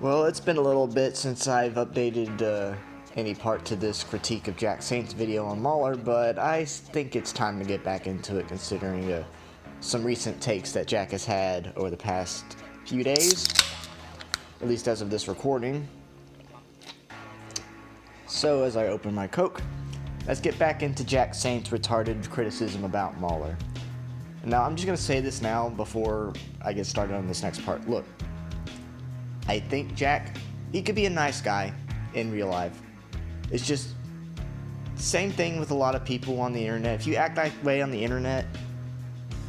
Well, it's been a little bit since I've updated any part to this critique of Jack Saint's video on MauLer, but I think it's time to get back into it considering some recent takes that Jack has had over the past few days, at least as of this recording. So as I open my Coke, let's get back into Jack Saint's retarded criticism about MauLer. Now, I'm just going to say this now before I get started on this next part. Look, I think Jack, he could be a nice guy in real life. It's just same thing with a lot of people on the internet. If you act that way on the internet,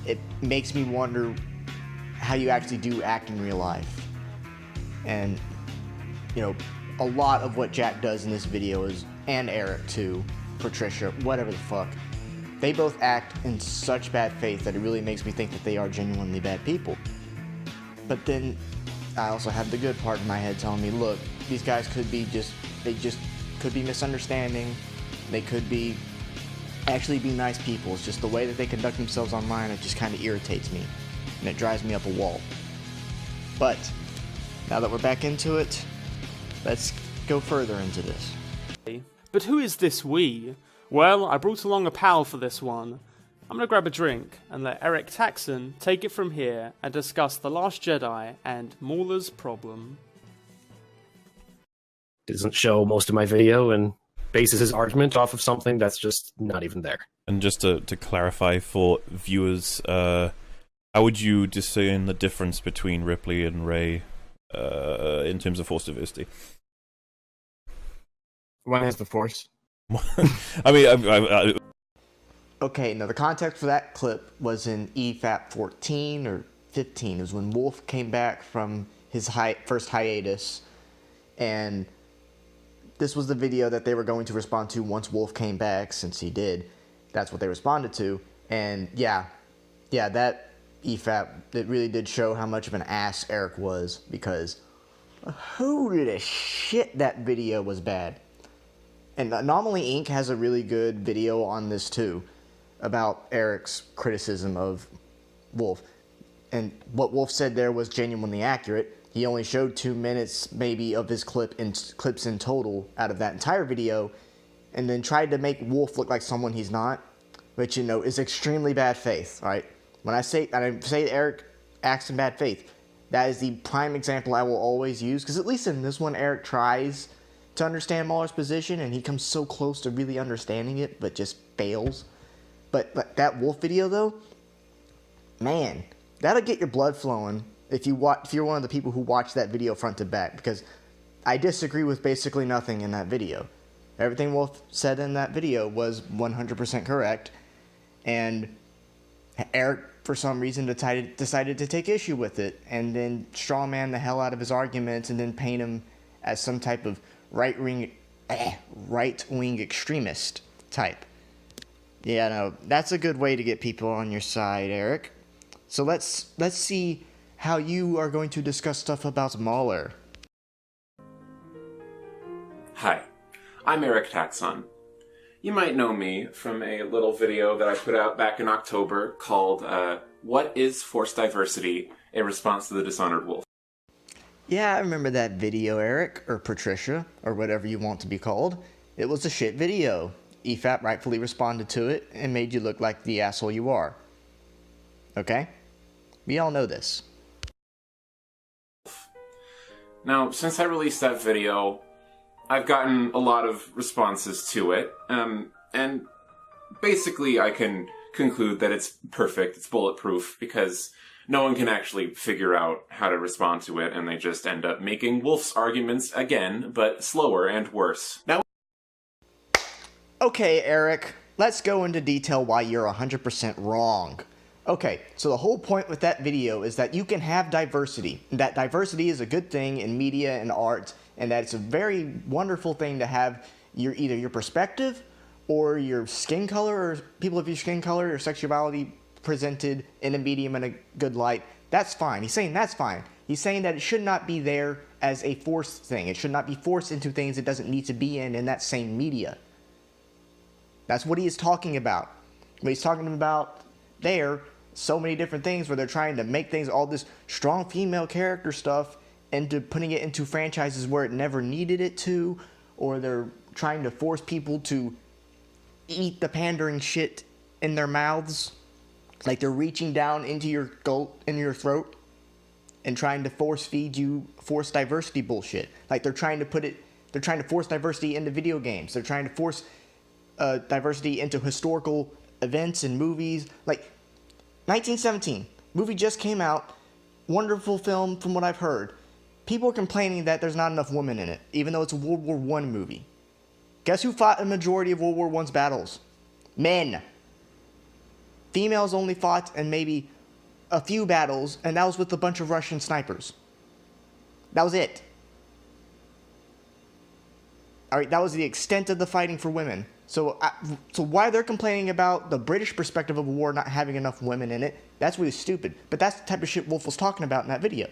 it makes me wonder how you actually do act in real life. And, you know, a lot of what Jack does in this video is, and Eric too, Patricia, whatever the fuck, they both act in such bad faith that it really makes me think that they are genuinely bad people. But then I also have the good part in my head telling me, look, these guys could be they could be misunderstanding. They could be actually be nice people. It's just the way that they conduct themselves online, it just kind of irritates me. And it drives me up a wall. But now that we're back into it, let's go further into this. But who is this we? Well, I brought along a pal for this one. I'm gonna grab a drink and let Eric Taxon take it from here and discuss The Last Jedi and MauLer's problem. Doesn't show most of my video and bases his argument off of something that's just not even there. And just to clarify for viewers, how would you discern the difference between Ripley and Rey in terms of force diversity? One has the force. I mean, Okay, now the context for that clip was in EFAP 14 or 15. It was when Wolf came back from his first hiatus, and this was the video that they were going to respond to once Wolf came back, since he did. That's what they responded to, and yeah, that EFAP, it really did show how much of an ass Eric was, because holy the shit, that video was bad. And Anomaly Inc. has a really good video on this too, about Eric's criticism of Wolf. And what Wolf said there was genuinely accurate. He only showed 2 minutes maybe of his clips in total out of that entire video, and then tried to make Wolf look like someone he's not, which, you know, is extremely bad faith, right? When I say Eric acts in bad faith, that is the prime example I will always use, because at least in this one, Eric tries to understand MauLer's position, and he comes so close to really understanding it, but just fails. But that Wolf video, though, man, that'll get your blood flowing if you're one of the people who watch that video front to back, because I disagree with basically nothing in that video. Everything Wolf said in that video was 100% correct, and Eric, for some reason, decided to take issue with it, and then strawman the hell out of his arguments, and then paint him as some type of right-wing extremist type. Yeah, no, that's a good way to get people on your side, Eric. So let's see how you are going to discuss stuff about MauLer. Hi, I'm Eric Taxxon. You might know me from a little video that I put out back in October called, What is Force Diversity? A Response to the Dishonored Wolf. Yeah, I remember that video, Eric, or Patricia, or whatever you want to be called. It was a shit video. EFAP rightfully responded to it and made you look like the asshole you are. Okay? We all know this. Now, since I released that video, I've gotten a lot of responses to it, and basically I can conclude that it's perfect, it's bulletproof, because no one can actually figure out how to respond to it, and they just end up making Wolf's arguments again, but slower and worse. Now, okay, Eric, let's go into detail why you're 100% wrong. Okay, so the whole point with that video is that you can have diversity. That diversity is a good thing in media and art, and that it's a very wonderful thing to have either your perspective or your skin color, or people of your skin color or sexuality presented in a medium in a good light. That's fine. He's saying that's fine. He's saying that it should not be there as a forced thing. It should not be forced into things it doesn't need to be in that same media. That's what he is talking about. What he's talking about there, so many different things where they're trying to make things all this strong female character stuff into putting it into franchises where it never needed it to, or they're trying to force people to eat the pandering shit in their mouths, like they're reaching down into your throat and trying to force feed you forced diversity bullshit. Like they're trying to force diversity into video games. They're trying to force diversity into historical events and movies. Like 1917 movie just came out, wonderful film from what I've heard. People are complaining that there's not enough women in it, even though it's a World War I movie. Guess who fought a majority of World War I's battles? Men. Females only fought in maybe a few battles, and that was with a bunch of Russian snipers. That was it. Alright, that was the extent of the fighting for women. So why they're complaining about the British perspective of a war not having enough women in it, that's really stupid. But that's the type of shit Wolf was talking about in that video.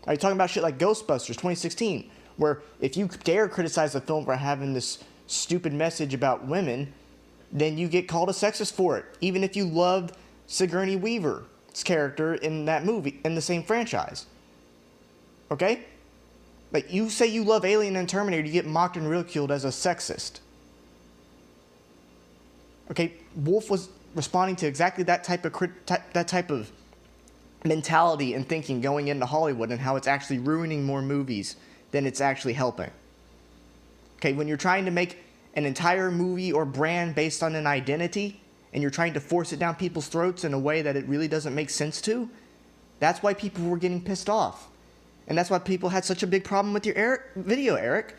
Are you talking about shit like Ghostbusters 2016, where if you dare criticize a film for having this stupid message about women, then you get called a sexist for it, even if you loved Sigourney Weaver's character in that movie, in the same franchise. Okay? Like, you say you love Alien and Terminator, you get mocked and ridiculed as a sexist. Okay, Wolf was responding to exactly that type of mentality and thinking going into Hollywood, and how it's actually ruining more movies than it's actually helping. Okay, when you're trying to make an entire movie or brand based on an identity, and you're trying to force it down people's throats in a way that it really doesn't make sense to, that's why people were getting pissed off. And that's why people had such a big problem with your video, Eric.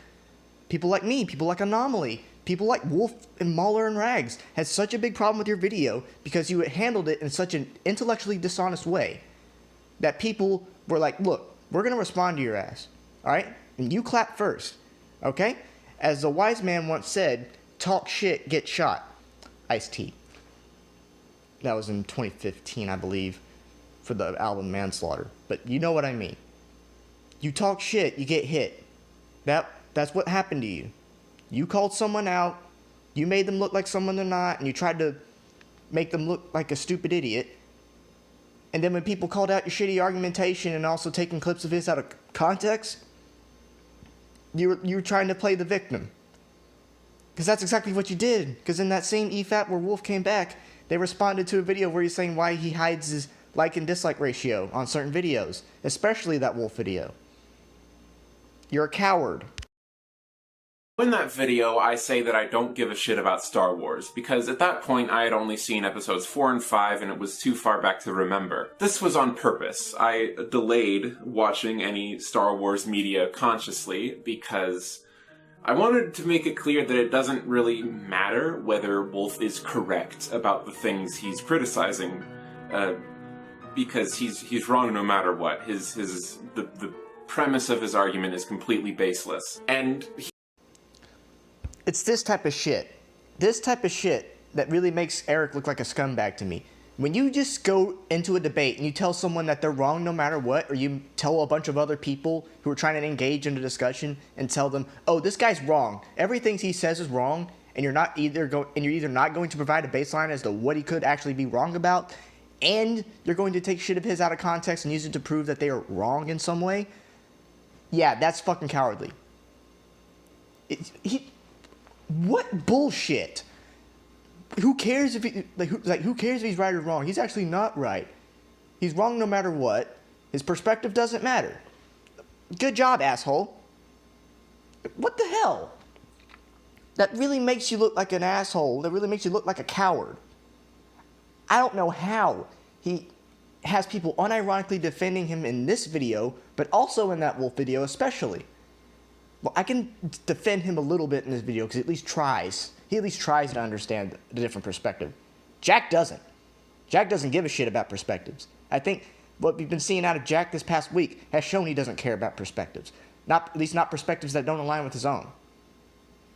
People like me, people like Anomaly, people like Wolf and MauLer and Rags had such a big problem with your video because you handled it in such an intellectually dishonest way that people were like, look, we're going to respond to your ass, all right? And you clap first, okay? As the wise man once said, talk shit, get shot. Ice-T. That was in 2015, I believe, for the album Manslaughter. But you know what I mean. You talk shit, you get hit. That's what happened to you. You called someone out, you made them look like someone they're not, and you tried to make them look like a stupid idiot. And then when people called out your shitty argumentation and also taking clips of his out of context, you were trying to play the victim. Because that's exactly what you did. Because in that same EFAP where Wolf came back, they responded to a video where he's saying why he hides his like and dislike ratio on certain videos, especially that Wolf video. You're a coward. In that video, I say that I don't give a shit about Star Wars, because at that point I had only seen episodes 4 and 5 and it was too far back to remember. This was on purpose. I delayed watching any Star Wars media consciously because I wanted to make it clear that it doesn't really matter whether Wolf is correct about the things he's criticizing, because he's wrong no matter what. The premise of his argument is completely baseless. And it's this type of shit. This type of shit that really makes Eric look like a scumbag to me. When you just go into a debate and you tell someone that they're wrong no matter what, or you tell a bunch of other people who are trying to engage in a discussion and tell them, oh, this guy's wrong. Everything he says is wrong, and you're either not going to provide a baseline as to what he could actually be wrong about, and you're going to take shit of his out of context and use it to prove that they are wrong in some way. Yeah, that's fucking cowardly. What bullshit? Who cares if who cares if he's right or wrong? He's actually not right. He's wrong no matter what. His perspective doesn't matter. Good job, asshole. What the hell? That really makes you look like an asshole. That really makes you look like a coward. I don't know how he has people unironically defending him in this video, but also in that Wolf video especially. Well, I can defend him a little bit in this video because he at least tries. He at least tries to understand the different perspective. Jack doesn't. Jack doesn't give a shit about perspectives. I think what we've been seeing out of Jack this past week has shown he doesn't care about perspectives. At least not perspectives that don't align with his own.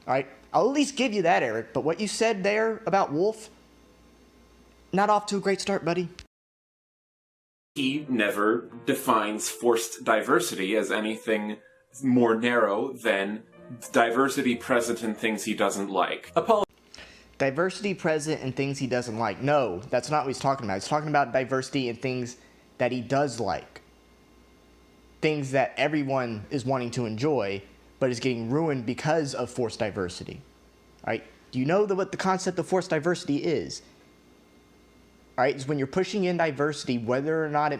Alright? I'll at least give you that, Eric. But what you said there about Wolf, not off to a great start, buddy. He never defines forced diversity as anything more narrow than diversity present in things he doesn't like. Diversity present in things he doesn't like. No, that's not what he's talking about. He's talking about diversity in things that he does like. things that everyone is wanting to enjoy, but is getting ruined because of forced diversity. Right? Do you know what the concept of forced diversity is? Right? It's when you're pushing in diversity, whether or not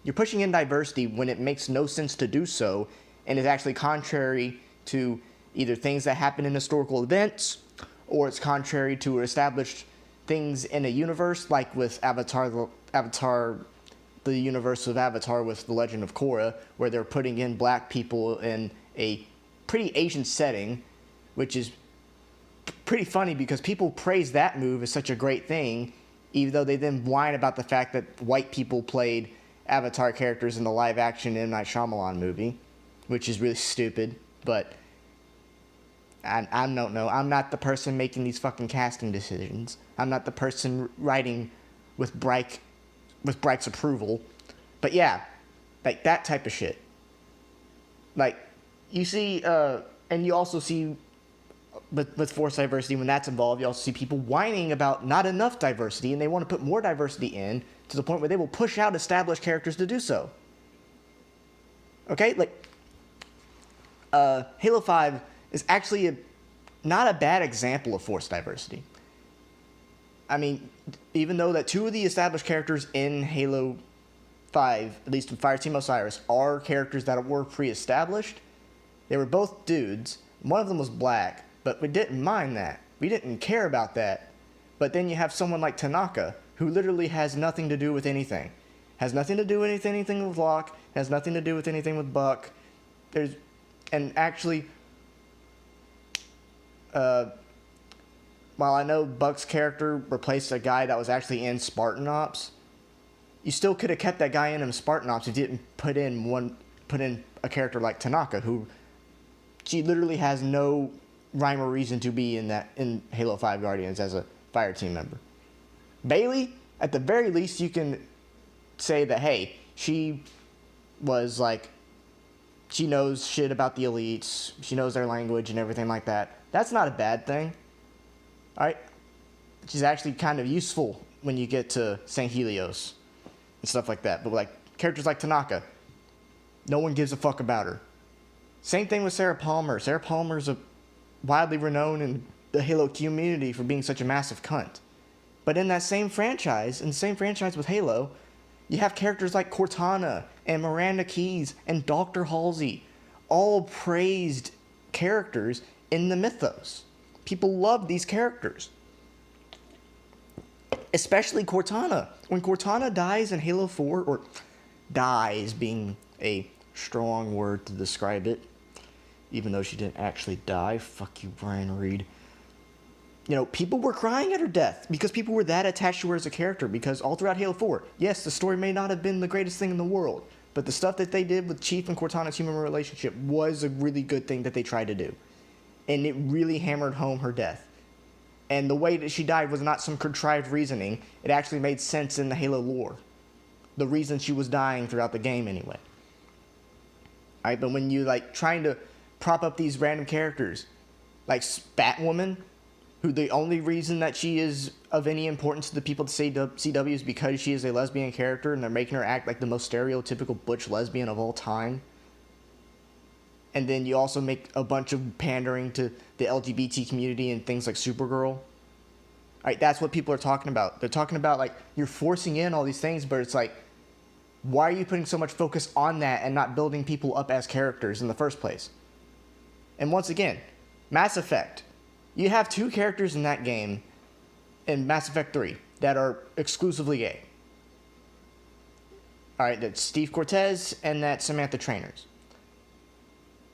you're pushing in diversity when it makes no sense to do so, and is actually contrary to either things that happen in historical events, or it's contrary to established things in a universe, like with the universe of Avatar with The Legend of Korra, where they're putting in black people in a pretty Asian setting, which is pretty funny because people praise that move as such a great thing, even though they then whine about the fact that white people played Avatar characters in the live-action M. Night Shyamalan movie, which is really stupid, but I don't know. I'm not the person making these fucking casting decisions. I'm not the person writing with Brike's approval. But yeah, like that type of shit. Like, you see, and you also see with forced diversity, when that's involved, you also see people whining about not enough diversity, and they want to put more diversity in to the point where they will push out established characters to do so. Okay? Like, Halo 5 is actually not a bad example of forced diversity. I mean, even though that two of the established characters in Halo 5, at least in Fireteam Osiris, are characters that were pre-established, they were both dudes. One of them was black, but we didn't mind that. We didn't care about that. But then you have someone like Tanaka, who literally has nothing to do with anything. Has nothing to do with anything with Locke, has nothing to do with anything with Buck. And actually, while I know Buck's character replaced a guy that was actually in Spartan Ops, you still could have kept that guy in Spartan Ops if you didn't put in a character like Tanaka, who she literally has no rhyme or reason to be in Halo 5 Guardians as a fire team member. Bailey, at the very least, you can say that, hey, she was like, she knows shit about the elites, she knows their language and everything like that. That's not a bad thing. Alright? She's actually kind of useful when you get to St. Helios and stuff like that. But like characters like Tanaka, no one gives a fuck about her. Same thing with Sarah Palmer. Sarah Palmer's widely renowned in the Halo community for being such a massive cunt. But in that same franchise, with Halo, you have characters like Cortana and Miranda Keyes and Dr. Halsey, all praised characters in the mythos. People love these characters. Especially Cortana. When Cortana dies in Halo 4, or dies being a strong word to describe it, even though she didn't actually die. Fuck you, Brian Reed. You know, people were crying at her death because people were that attached to her as a character, because all throughout Halo 4, yes, the story may not have been the greatest thing in the world, but the stuff that they did with Chief and Cortana's human relationship was a really good thing that they tried to do. And it really hammered home her death. And the way that she died was not some contrived reasoning. It actually made sense in the Halo lore. The reason she was dying throughout the game anyway. Alright, but when you like trying to prop up these random characters, like Batwoman, who the only reason that she is of any importance to the people at CW is because she is a lesbian character, and they're making her act like the most stereotypical butch lesbian of all time. And then you also make a bunch of pandering to the LGBT community and things like Supergirl. Right, that's what people are talking about. They're talking about, like, you're forcing in all these things, but it's like, why are you putting so much focus on that and not building people up as characters in the first place? And once again, Mass Effect. You have two characters in that game, in Mass Effect 3, that are exclusively gay. Alright, that's Steve Cortez and that's Samantha Trainors.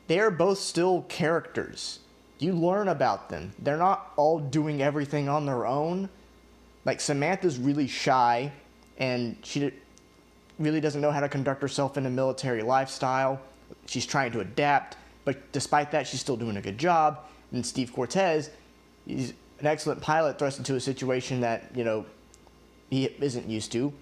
They are both still characters. You learn about them. They're not all doing everything on their own. Like, Samantha's really shy, and she really doesn't know how to conduct herself in a military lifestyle. She's trying to adapt, but despite that, she's still doing a good job. And Steve Cortez, he's an excellent pilot thrust into a situation that, you know, he isn't used to.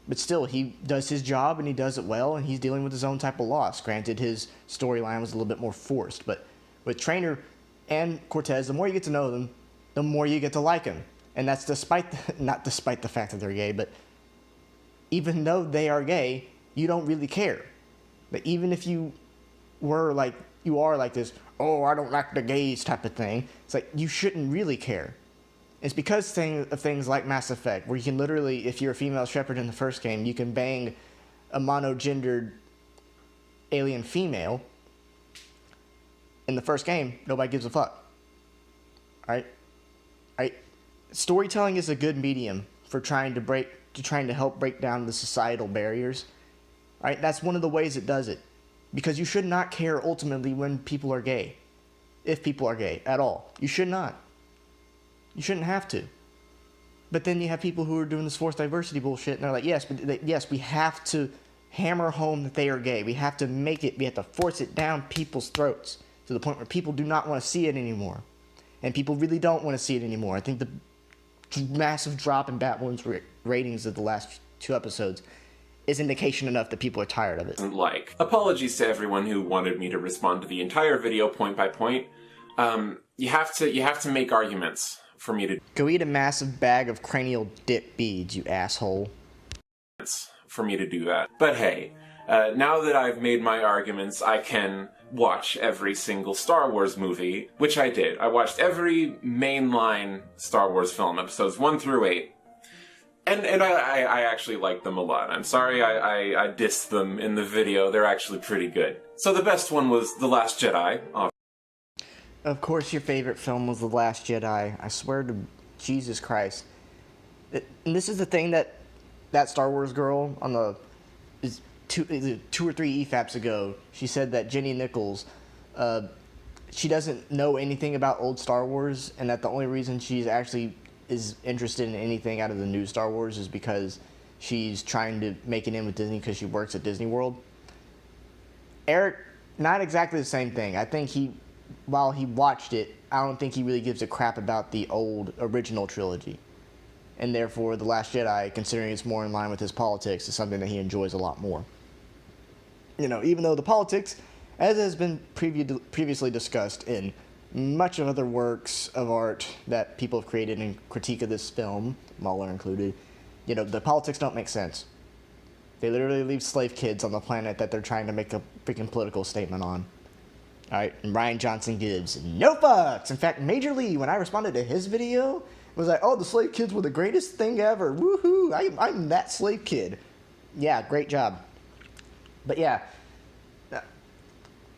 But still, he does his job, and he does it well, and he's dealing with his own type of loss. Granted, his storyline was a little bit more forced, but with Trainer and Cortez, the more you get to know them, the more you get to like them. And that's not despite the fact that they're gay, but even though they are gay, you don't really care. But even if you are like this, oh, I don't like the gays type of thing, it's like, you shouldn't really care. It's because of things like Mass Effect, where you can literally, if you're a female Shepard in the first game, you can bang a monogendered alien female. In the first game, nobody gives a fuck. Right? Storytelling is a good medium for trying to help break down the societal barriers. Right? That's one of the ways it does it. Because you should not care ultimately when people are gay. If people are gay at all. You should not. You shouldn't have to. But then you have people who are doing this forced diversity bullshit, and they're like, yes, we have to hammer home that they are gay. We have to force it down people's throats to the point where people do not want to see it anymore. And people really don't want to see it anymore. I think the massive drop in Batwoman's ratings of the last 2 episodes is indication enough that people are tired of it. Apologies to everyone who wanted me to respond to the entire video point by point. You have to make arguments for me to go eat a massive bag of cranial dip beads, you asshole. For me to do that. But hey, now that I've made my arguments, I can watch every single Star Wars movie, which I did. I watched every mainline Star Wars film, episodes 1 through 8. And I actually like them a lot. I'm sorry I dissed them in the video. They're actually pretty good. So the best one was The Last Jedi. Of course your favorite film was The Last Jedi. I swear to Jesus Christ. And this is the thing that Star Wars girl on the... two or three EFAPs ago, she said that Jenny Nichols, she doesn't know anything about old Star Wars, and that the only reason she's actually is interested in anything out of the new Star Wars is because she's trying to make it in with Disney because she works at Disney World. Eric, not exactly the same thing. I think while he watched it, I don't think he really gives a crap about the old original trilogy. And therefore, The Last Jedi, considering it's more in line with his politics, is something that he enjoys a lot more. You know, even though the politics, as has been previously discussed in much of other works of art that people have created in critique of this film, MauLer included, you know, the politics don't make sense. They literally leave slave kids on the planet that they're trying to make a freaking political statement on. Alright, and Ryan Johnson gives no fucks. In fact, Major Lee, when I responded to his video, was like, oh, the slave kids were the greatest thing ever. Woohoo, I'm that slave kid. Yeah, great job. But yeah,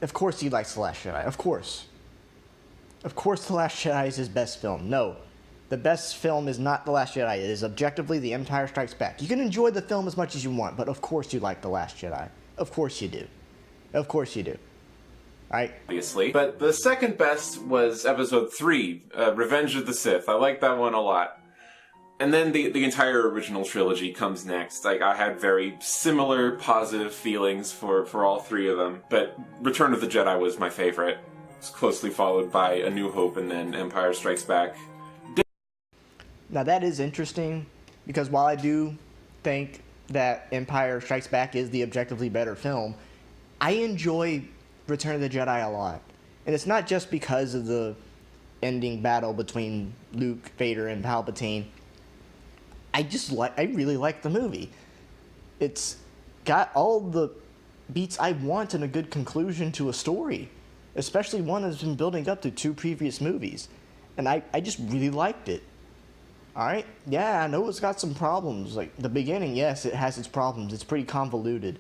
of course he likes The Last Jedi. Of course. Of course The Last Jedi is his best film. No, the best film is not The Last Jedi. It is objectively The Empire Strikes Back. You can enjoy the film as much as you want, but of course you like The Last Jedi. Of course you do. Of course you do. Right? Obviously. But the second best was episode 3, Revenge of the Sith. I like that one a lot. And then the entire original trilogy comes next. Like, I had very similar positive feelings for all 3 of them. But Return of the Jedi was my favorite. It's closely followed by A New Hope and then Empire Strikes Back. Now that is interesting, because while I do think that Empire Strikes Back is the objectively better film, I enjoy Return of the Jedi a lot. And it's not just because of the ending battle between Luke, Vader, and Palpatine. I really like the movie. It's got all the beats I want and a good conclusion to a story. Especially one that's been building up to 2 previous movies. And I just really liked it. Alright? Yeah, I know it's got some problems. Like, the beginning, yes, it has its problems. It's pretty convoluted.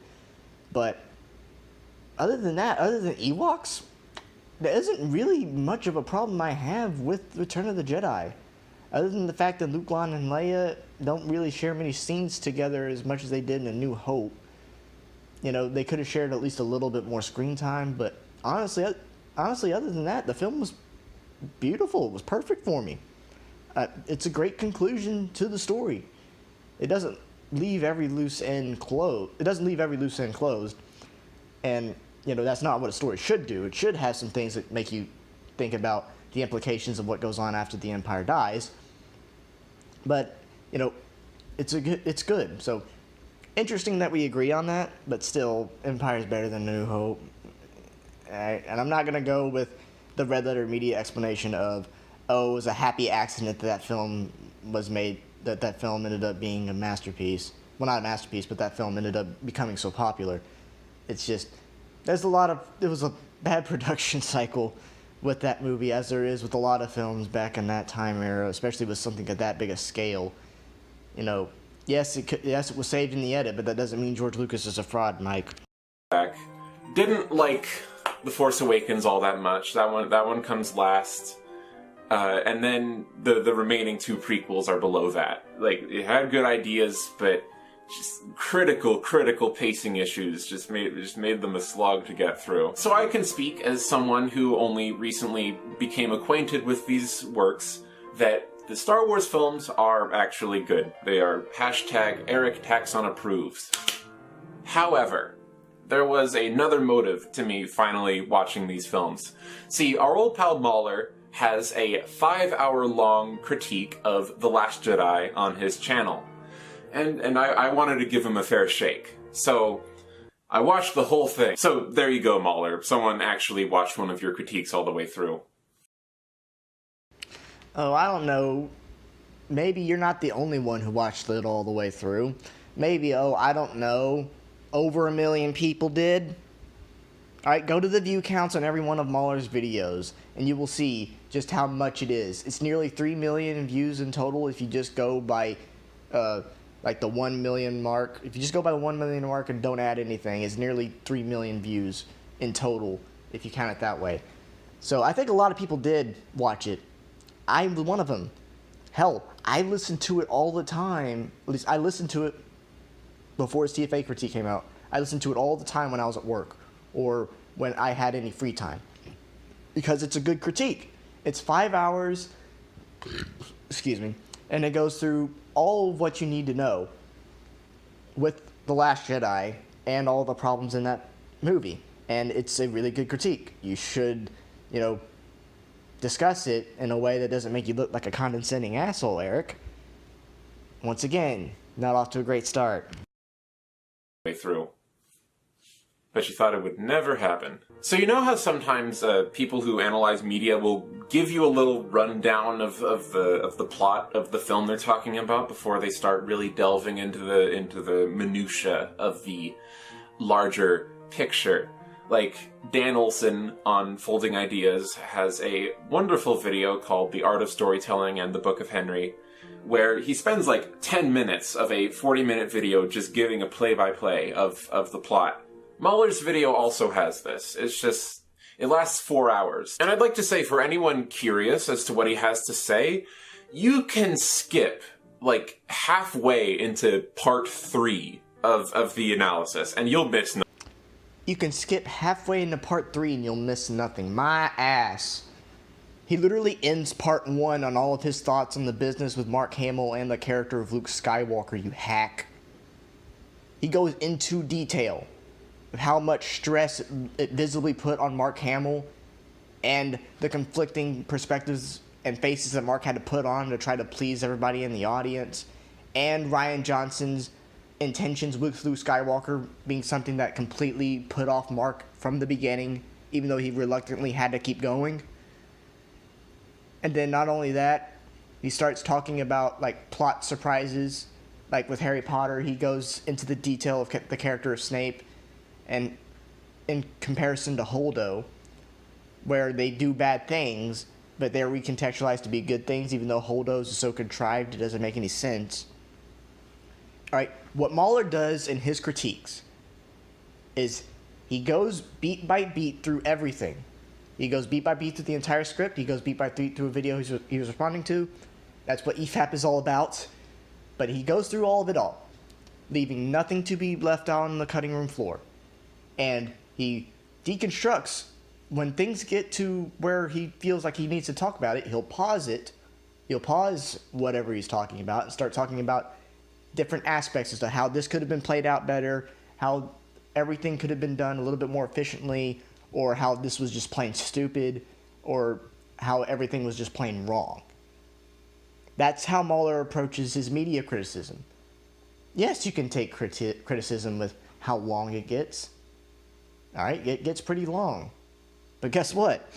But other than that, other than Ewoks, there isn't really much of a problem I have with Return of the Jedi. Other than the fact that Luke, Han, and Leia don't really share many scenes together as much as they did in A New Hope. You know, they could have shared at least a little bit more screen time, but honestly, other than that, the film was beautiful. It was perfect for me. It's a great conclusion to the story. It doesn't leave every loose end closed. And, you know, that's not what a story should do. It should have some things that make you think about the implications of what goes on after the Empire dies. But, you know, it's good. So, interesting that we agree on that, but still, Empire's better than New Hope. And I'm not going to go with the red letter media explanation of, oh, it was a happy accident that film was made, that film ended up being a masterpiece. well, not a masterpiece, but that film ended up becoming so popular. It's just, it was a bad production cycle with that movie, as there is with a lot of films back in that time era, especially with something at that big a scale. You know, yes, it was saved in the edit, but that doesn't mean George Lucas is a fraud, Mike. Didn't like The Force Awakens all that much. That one comes last. And then the remaining two prequels are below that. Like, it had good ideas, but just critical pacing issues just made them a slog to get through. So I can speak as someone who only recently became acquainted with these works that the Star Wars films are actually good. They are #Eric Taxxon approves. However, there was another motive to me finally watching these films. See, our old pal MauLer has a 5-hour-long critique of The Last Jedi on his channel. And I wanted to give him a fair shake. So I watched the whole thing. So there you go, MauLer. Someone actually watched one of your critiques all the way through. Oh, I don't know. Maybe you're not the only one who watched it all the way through. Maybe, I don't know, over 1 million people did. Alright, go to the view counts on every one of MauLer's videos, and you will see just how much it is. It's nearly 3 million views in total if you just go by, like the 1 million mark. If you just go by the 1 million mark and don't add anything, it's nearly 3 million views in total, if you count it that way. So I think a lot of people did watch it. I'm one of them. Hell, I listened to it all the time. At least I listened to it before his TFA critique came out. I listened to it all the time when I was at work or when I had any free time, because it's a good critique. It's 5 hours, excuse me, and it goes through all of what you need to know with The Last Jedi and all the problems in that movie. And it's a really good critique. You should, discuss it in a way that doesn't make you look like a condescending asshole, Eric. Once again, not off to a great start. Way through. But you thought it would never happen. So you know how sometimes people who analyze media will give you a little rundown of the plot of the film they're talking about before they start really delving into the minutia of the larger picture. Like, Dan Olson on Folding Ideas has a wonderful video called The Art of Storytelling and the Book of Henry, where he spends like 10 minutes of a 40-minute video just giving a play-by-play of the plot. MauLer's video also has this. It's just, it lasts 4 hours. And I'd like to say, for anyone curious as to what he has to say, you can skip like halfway into part 3 of the analysis, and you'll miss nothing. You can skip halfway into part 3 and you'll miss nothing. My ass. He literally ends part 1 on all of his thoughts on the business with Mark Hamill and the character of Luke Skywalker, you hack. He goes into detail of how much stress it visibly put on Mark Hamill and the conflicting perspectives and faces that Mark had to put on to try to please everybody in the audience, and Rian Johnson's intentions with Luke Skywalker being something that completely put off Mark from the beginning, even though he reluctantly had to keep going. And then not only that, he starts talking about like plot surprises, like with Harry Potter. He goes into the detail of the character of Snape, and in comparison to Holdo, where they do bad things, but they're recontextualized to be good things, even though Holdo's is so contrived it doesn't make any sense. Alright, what MauLer does in his critiques is he goes beat by beat through everything. He goes beat by beat through the entire script. He goes beat by beat through a video he was responding to. That's what EFAP is all about. But he goes through all of it all, leaving nothing to be left out on the cutting room floor. And he deconstructs when things get to where he feels like he needs to talk about it. He'll pause it. He'll pause whatever he's talking about and start talking about different aspects as to how this could have been played out better, how everything could have been done a little bit more efficiently, or how this was just plain stupid, or how everything was just plain wrong. That's how MauLer approaches his media criticism. Yes, you can take criticism with how long it gets. Alright, it gets pretty long. But guess what?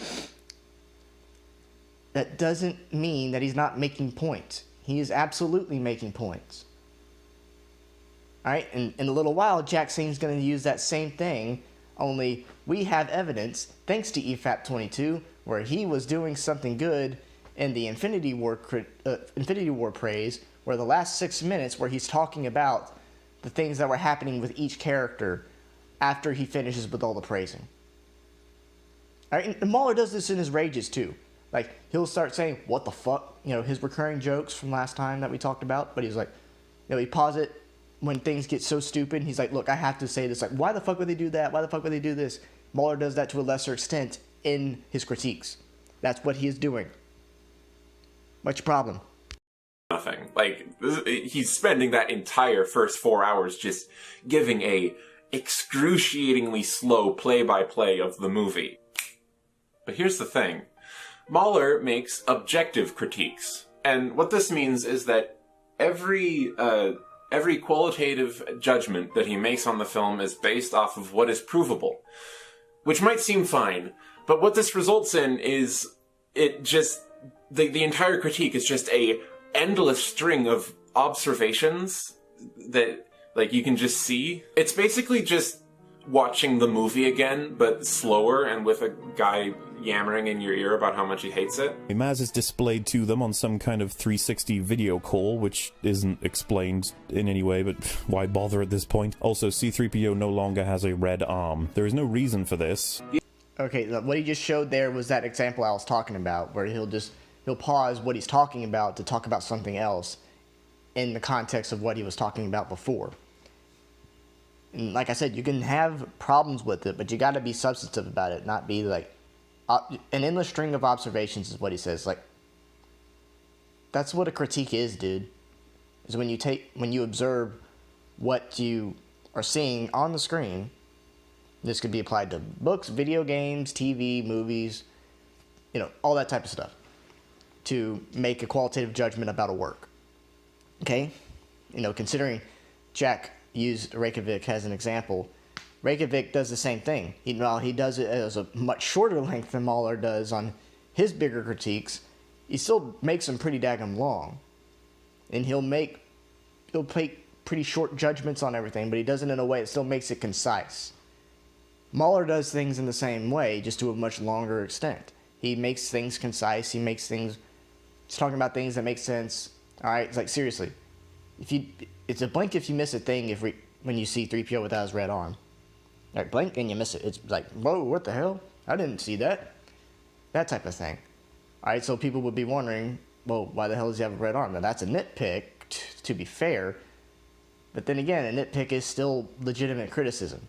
That doesn't mean that he's not making points. He is absolutely making points. All right, and in a little while, Jackson's going to use that same thing, only we have evidence, thanks to EFAP 22, where he was doing something good in the Infinity War praise, where the last 6 minutes where he's talking about the things that were happening with each character after he finishes with all the praising. All right, and MauLer does this in his rages too. Like, he'll start saying, what the fuck? You know, his recurring jokes from last time that we talked about, but he's like, you know, he pause it when things get so stupid, he's like, look, I have to say this. Like, why the fuck would they do that? Why the fuck would they do this? MauLer does that to a lesser extent in his critiques. That's what he is doing. What's your problem? Nothing. Like, he's spending that entire first 4 hours just giving a excruciatingly slow play-by-play of the movie. But here's the thing. MauLer makes objective critiques. And what this means is that every qualitative judgment that he makes on the film is based off of what is provable. Which might seem fine, but what this results in is the entire critique is just a endless string of observations that, like, you can just see. It's basically just watching the movie again, but slower and with a guy yammering in your ear about how much he hates it. Maz is displayed to them on some kind of 360 video call, which isn't explained in any way, but why bother at this point? Also, C-3PO no longer has a red arm. There is no reason for this. Okay, what he just showed there was that example I was talking about, where he'll pause what he's talking about to talk about something else in the context of what he was talking about before. And like I said, you can have problems with it, but you got to be substantive about it, not be like an endless string of observations is what he says. Like, that's what a critique is, dude. Is when you observe what you are seeing on the screen. This could be applied to books, video games, TV, movies, you know, all that type of stuff, to make a qualitative judgment about a work. Okay? You know, considering Jack used Reykjavik as an example, Reykjavik does the same thing. While he does it as a much shorter length than MauLer does on his bigger critiques, he still makes them pretty daggum long. And he'll make pretty short judgments on everything, but he does it in a way that still makes it concise. MauLer does things in the same way, just to a much longer extent. He makes things concise, he's talking about things that make sense. Alright, it's like, seriously, it's a blink if you miss a thing when you see 3PO without his red arm. Like, blink and you miss it. It's like, whoa, what the hell? I didn't see that. That type of thing. Alright, so people would be wondering, well, why the hell does he have a red arm? Now, that's a nitpick, to be fair. But then again, a nitpick is still legitimate criticism.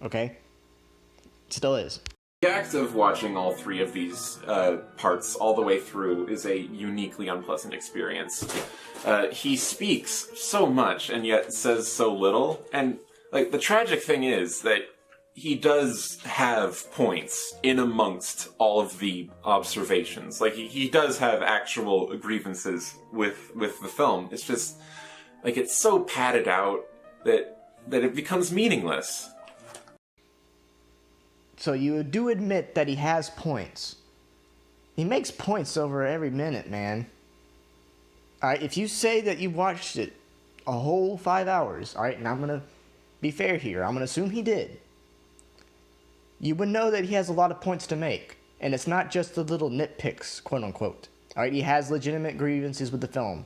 Okay? It still is. The act of watching all three of these parts all the way through is a uniquely unpleasant experience. He speaks so much and yet says so little. And, like, the tragic thing is that he does have points in amongst all of the observations. Like, he does have actual grievances with the film. It's just, like, it's so padded out that it becomes meaningless. So you do admit that he has points. He makes points over every minute, man. Alright, if you say that you watched it a whole 5 hours, alright, and I'm going to be fair here, I'm going to assume he did. You would know that he has a lot of points to make. And it's not just the little nitpicks, quote unquote. Alright, he has legitimate grievances with the film.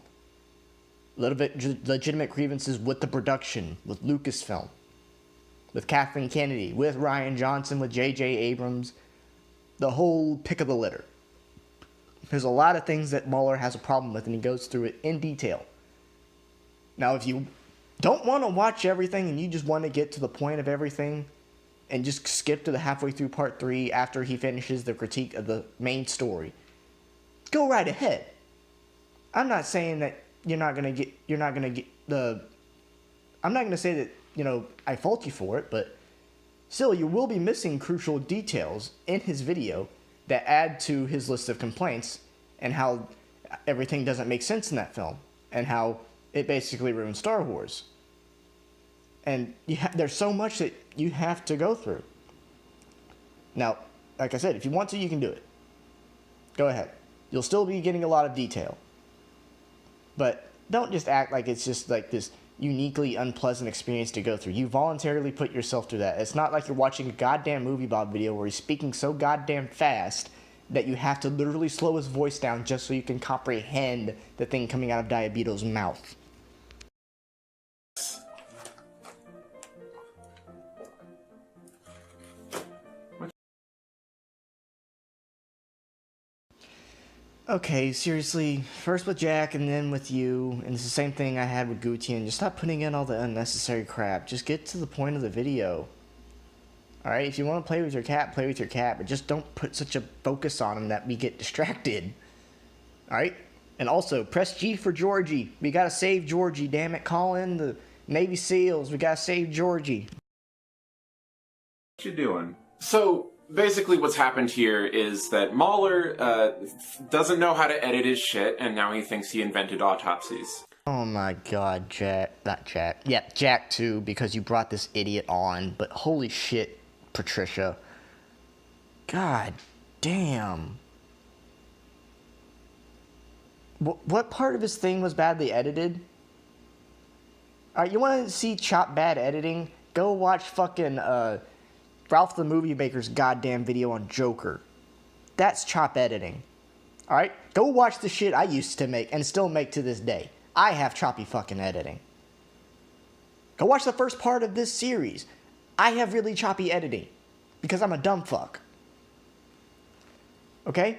Legitimate grievances with the production, with Lucasfilm, with Kathleen Kennedy, with Rian Johnson, with J.J. Abrams, the whole pick of the litter. There's a lot of things that MauLer has a problem with, and he goes through it in detail. Now, if you don't want to watch everything and you just want to get to the point of everything and just skip to the halfway through part 3 after he finishes the critique of the main story, go right ahead. I'm not saying that I'm not going to say that, you know, I fault you for it, but still, you will be missing crucial details in his video that add to his list of complaints and how everything doesn't make sense in that film and how it basically ruins Star Wars. And there's so much that you have to go through. Now, like I said, if you want to, you can do it. Go ahead. You'll still be getting a lot of detail. But don't just act like it's just like this uniquely unpleasant experience to go through. You voluntarily put yourself through that. It's not like you're watching a goddamn movie Bob video where he's speaking so goddamn fast that you have to literally slow his voice down just so you can comprehend the thing coming out of Diabito's mouth. Okay, seriously, first with Jack and then with you, and it's the same thing I had with Gutian. Just stop putting in all the unnecessary crap. Just get to the point of the video. Alright, if you want to play with your cat, play with your cat, but just don't put such a focus on him that we get distracted. Alright? And also, press G for Georgie. We gotta save Georgie, damn it. Call in the Navy SEALs. We gotta save Georgie. What you doing? So, basically what's happened here is that MauLer doesn't know how to edit his shit, and now he thinks he invented autopsies. Oh my god, Jack. Not Jack. Yeah, Jack too, because you brought this idiot on. But holy shit, Patricia. God damn. What part of his thing was badly edited? Alright, you want to see chop bad editing? Go watch fucking, Ralph the Movie Maker's goddamn video on Joker. That's chop editing. Alright? Go watch the shit I used to make and still make to this day. I have choppy fucking editing. Go watch the first part of this series. I have really choppy editing. Because I'm a dumb fuck. Okay?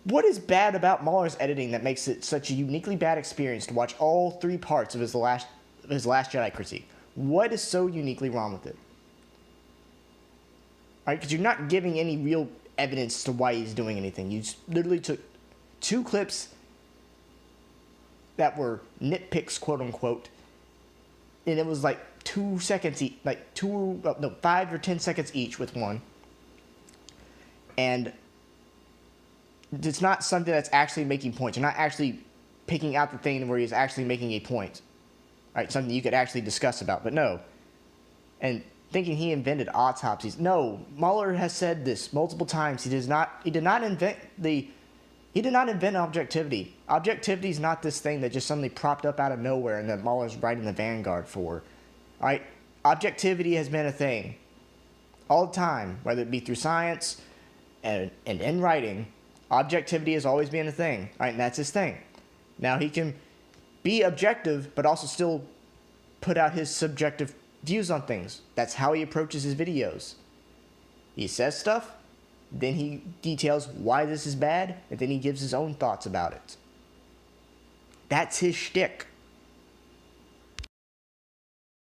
What is bad about MauLer's editing that makes it such a uniquely bad experience to watch all 3 parts of his Last Jedi critique? What is so uniquely wrong with it? Alright, because you're not giving any real evidence to why he's doing anything. You literally took 2 clips that were nitpicks, quote unquote, and it was like 2 seconds each, like 5 or 10 seconds each with one. And it's not something that's actually making points. You're not actually picking out the thing where he's actually making a point. Alright, something you could actually discuss about, but no. And thinking he invented autopsies. No, MauLer has said this multiple times. He did not invent objectivity. Objectivity is not this thing that just suddenly propped up out of nowhere and that MauLer's writing the vanguard for. Alright? Objectivity has been a thing. All the time. Whether it be through science and in writing. Objectivity has always been a thing. Alright, and that's his thing. Now he can be objective, but also still put out his subjective views on things. That's how he approaches his videos. He says stuff, then he details why this is bad, and then he gives his own thoughts about it. That's his shtick.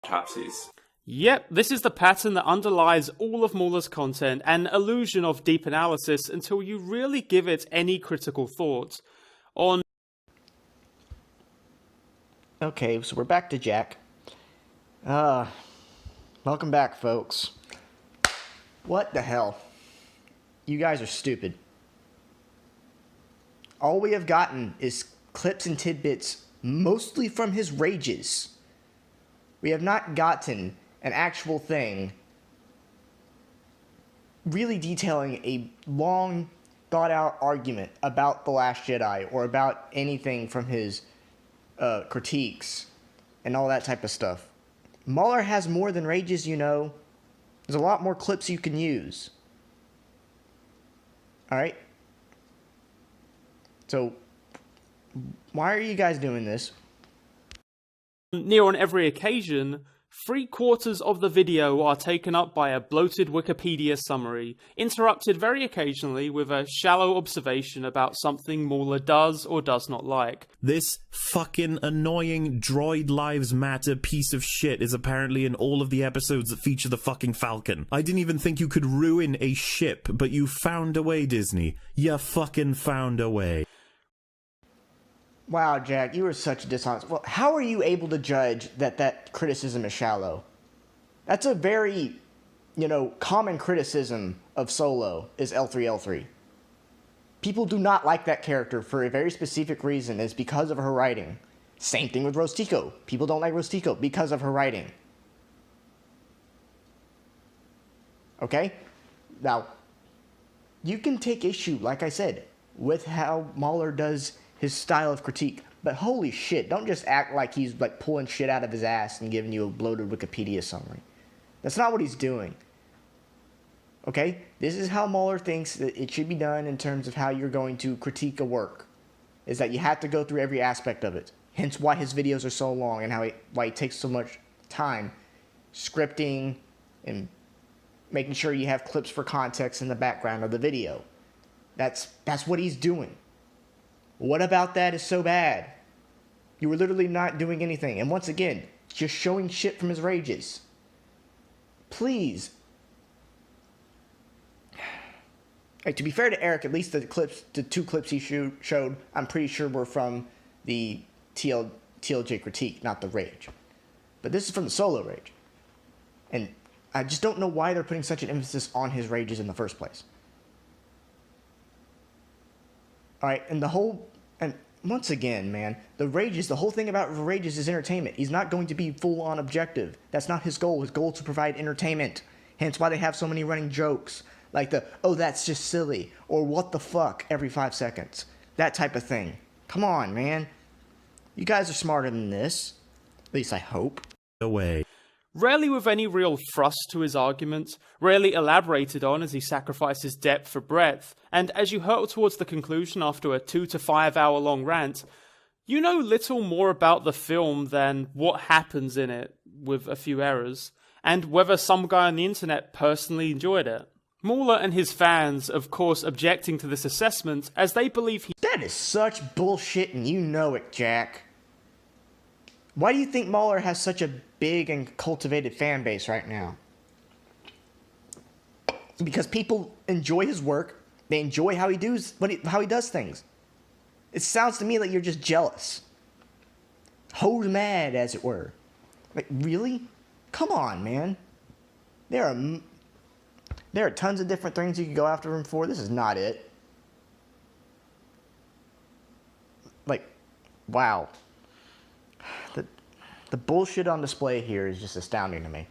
Autopsies. Yep, this is the pattern that underlies all of MauLer's content, an illusion of deep analysis until you really give it any critical thought. Okay, so we're back to Jack. Welcome back, folks. What the hell? You guys are stupid. All we have gotten is clips and tidbits, mostly from his rages. We have not gotten an actual thing really detailing a long, thought-out argument about The Last Jedi or about anything from his critiques and all that type of stuff. MauLer has more than rages, you know. There's a lot more clips you can use. Alright? So, why are you guys doing this? Near on every occasion, 3/4 of the video are taken up by a bloated Wikipedia summary, interrupted very occasionally with a shallow observation about something MauLer does or does not like. This fucking annoying Droid Lives Matter piece of shit is apparently in all of the episodes that feature the fucking Falcon. I didn't even think you could ruin a ship, but you found a way, Disney. You fucking found a way. Wow, Jack, you are such a dishonest. Well, how are you able to judge that criticism is shallow? That's a very, common criticism of Solo is L3L3. People do not like that character for a very specific reason. It's because of her writing. Same thing with Rose Tico. People don't like Rose Tico because of her writing. Okay? Now, you can take issue, like I said, with how MauLer does his style of critique, But holy shit, don't just act like he's like pulling shit out of his ass and giving you a bloated Wikipedia summary. That's not what he's doing. Okay? This is how MauLer thinks that it should be done in terms of how you're going to critique a work. Is that you have to go through every aspect of it. Hence why his videos are so long and why he takes so much time scripting and making sure you have clips for context in the background of the video. That's what he's doing. What about that is so bad? You were literally not doing anything. And once again, just showing shit from his rages. Please. Like, to be fair to Eric, at least the two clips he showed, I'm pretty sure were from the TLJ critique, not the rage. But this is from the solo rage. And I just don't know why they're putting such an emphasis on his rages in the first place. Alright, and once again, man, the whole thing about rages is entertainment. He's not going to be full-on objective. That's not his goal. His goal is to provide entertainment. Hence why they have so many running jokes. Like oh, that's just silly, or what the fuck every 5 seconds. That type of thing. Come on, man. You guys are smarter than this. At least I hope. Away. Rarely with any real thrust to his argument, rarely elaborated on as he sacrifices depth for breadth, and as you hurtle towards the conclusion after a 2 to 5 hour long rant, you know little more about the film than what happens in it, with a few errors, and whether some guy on the internet personally enjoyed it. MauLer and his fans, of course, objecting to this assessment as they believe That is such bullshit and you know it, Jack. Why do you think MauLer has such a big and cultivated fan base right now? Because people enjoy his work. They enjoy how he does things. It sounds to me like you're just jealous. Hoes mad, as it were. Like, really? Come on, man. There are tons of different things you could go after him for. This is not it. Like, wow. The bullshit on display here is just astounding to me.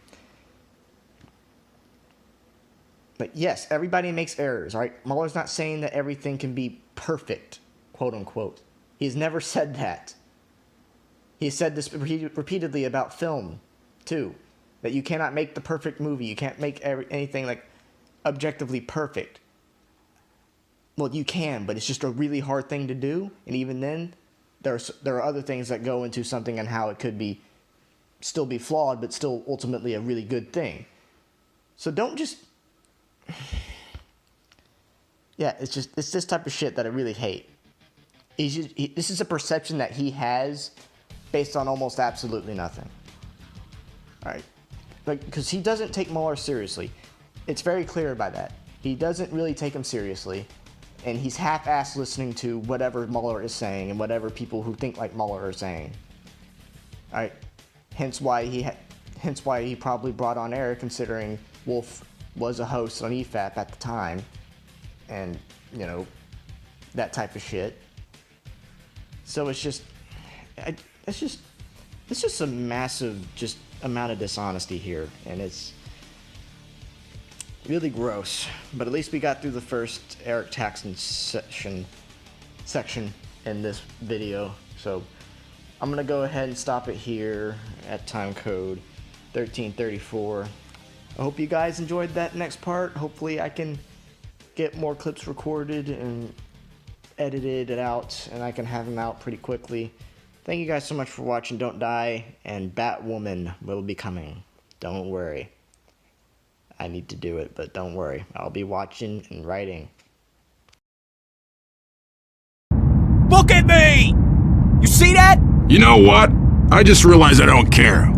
But yes, everybody makes errors, right? MauLer's not saying that everything can be perfect, quote unquote. He's never said that. He said this repeatedly about film, too. That you cannot make the perfect movie. You can't make anything like objectively perfect. Well, you can, but it's just a really hard thing to do. And even then, there are other things that go into something and how it could still be flawed, but still ultimately a really good thing. So don't just... Yeah, it's this type of shit that I really hate. This is a perception that he has based on almost absolutely nothing. Alright? Like, because he doesn't take MauLer seriously. It's very clear by that. He doesn't really take him seriously. And he's half-assed listening to whatever MauLer is saying and whatever people who think like MauLer are saying. Alright? Hence why he probably brought on Eric, considering Wolf was a host on EFAP at the time. And, you know, that type of shit. So it's just a massive amount of dishonesty here. And it's really gross. But at least we got through the first Eric Taxxon section in this video. So I'm going to go ahead and stop it here at time code 1334. I hope you guys enjoyed that next part. Hopefully I can get more clips recorded and edited out, and I can have them out pretty quickly. Thank you guys so much for watching. Don't die, and Batwoman will be coming. Don't worry. I need to do it, but don't worry. I'll be watching and writing. Look at me! You see that? You know what? I just realized I don't care.